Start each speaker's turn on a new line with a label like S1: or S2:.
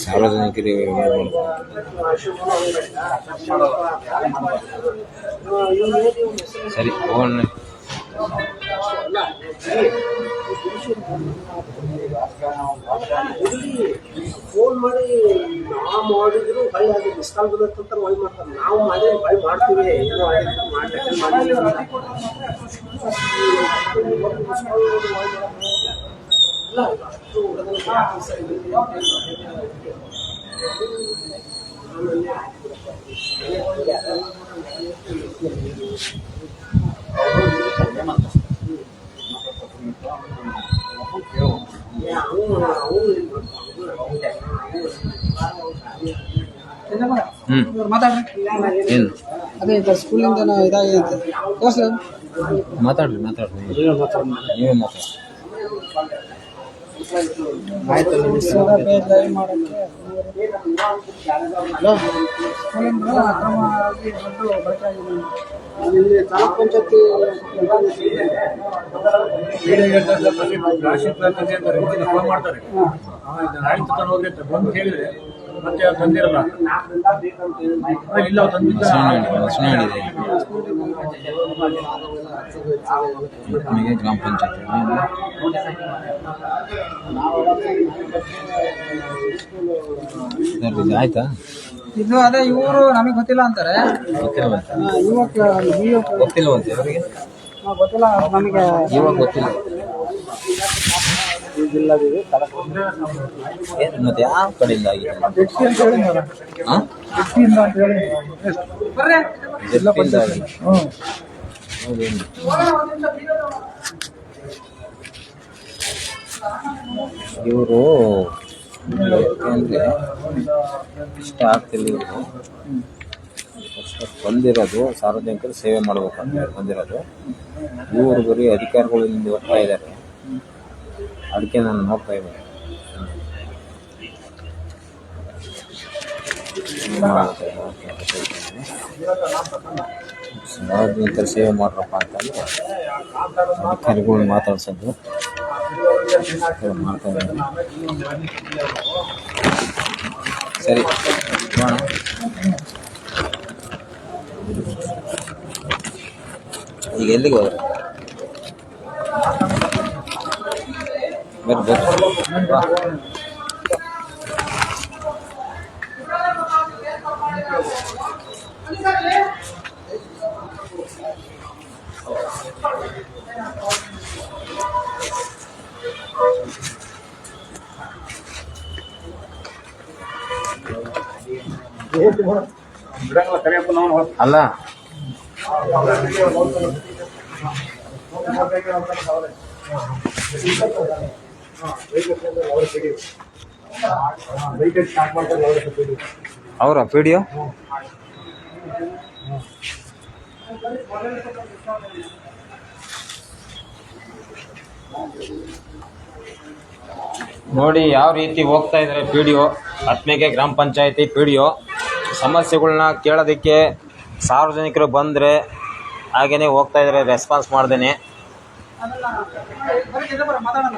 S1: ಸಾರ್ವಜನಿಕರಿಗೆ ಸರಿ phone
S2: phone ಮಾಡಿ ನಾವು ಮಾಡಿದ್ರು ಭಯ ಆಗಿ ಮಿಸ್ಕಾಲ್ ಬಂದಂತ ವೈ ಮಾಡ್ತಾರೆ. ನಾವು ಮಾಡಿ ಭಯ ಮಾಡ್ತೀವಿ ಏನೋ
S3: ಅದೇ ಸ್ಕೂಲಿಂದ ಇದಾಗಿದೆ
S1: ಮಾತಾಡ್ರಿ ನೀವೇ ಮಾತಾಡ್ರಿ.
S3: ಸ್ಕೂಲಿಂದ ಅಕ್ರಮವಾಗಿ ದುಡ್ಡು ಬಳಕೆ ಆಗಿದೆ.
S2: ಇಲ್ಲಿ ತಾಲೂಕ್ ಪಂಚಾಯತಿ
S4: ಫೋನ್ ಮಾಡ್ತಾರೆ. ಆಯ್ತು ಹೋಗ್ರಿ ಬಂದು ಕೇಳಿದ್ರೆ ಮತ್ತೆ ತಂದಿರಲ್ಲ. ಇಲ್ಲ
S1: ಗ್ರಾಮ ಪಂಚಾಯತ್ ಆಯ್ತಾ?
S3: ಇದು ಅದೇ ಇವರು ನಮಗೆ ಗೊತ್ತಿಲ್ಲ ಅಂತಾರೆ.
S1: ಗೊತ್ತಿಲ್ವಂತೆ ಅವರಿಗೆ,
S3: ಗೊತ್ತಿಲ್ಲ ನಮಗೆ.
S1: ಇವಾಗ ಗೊತ್ತಿಲ್ಲ ಮತ್ತೆ ಯಾವ ಕಡೆಯಿಂದ ಆಗಿದೆ? ಇವರು ಇಷ್ಟ ಆಗ್ತಿಲ್ಲ. ಇವರು ಬಂದಿರೋದು ಸಾರ್ವಜನಿಕರು ಸೇವೆ ಮಾಡ್ಬೇಕಂತ ಬಂದಿರೋದು. ಇವರು ಬರೀ ಅಧಿಕಾರಿಗಳಿಂದ ಬರ್ತಾ ಇದ್ದಾರೆ. ಅದಕ್ಕೆ ನಾನು ನೋಡ್ತಾ ಇದ್ದೀನಿ. ಸಾರ್ವಜನಿಕರು ಸೇವೆ ಮಾಡ್ರಪ್ಪ ಅಂತಂದ್ರೆ ಅಧಿಕಾರಿಗಳು ಮಾತಾಡ್ಸೋದು ಮಾಡ್ತಾ ಇದ್ದಾರೆ. ಸರಿ ಈಗ ಎಲ್ಲಿಗೆ ಹೋದ್ರೆ ಬರ್ರಿ ಅಲ್ಲ ಅವರ ಪಿಡಿಒ ನೋಡಿ ಯಾವ ರೀತಿ ಹೋಗ್ತಾ ಇದ್ದಾರೆ. ಪಿಡಿಒ ಆತ್ಮೇಗೆ ಗ್ರಾಮ ಪಂಚಾಯತಿ ಪಿಡಿಒ ಸಮಸ್ಯೆಗಳನ್ನ ಕೇಳೋದಕ್ಕೆ ಸಾರ್ವಜನಿಕರು ಬಂದರೆ ಹಾಗೇನೆ ಹೋಗ್ತಾ ಇದ್ದಾರೆ, ರೆಸ್ಪಾನ್ಸ್ ಮಾಡ್ದೇನೆ.
S3: ಮಾತಾಡೋಣ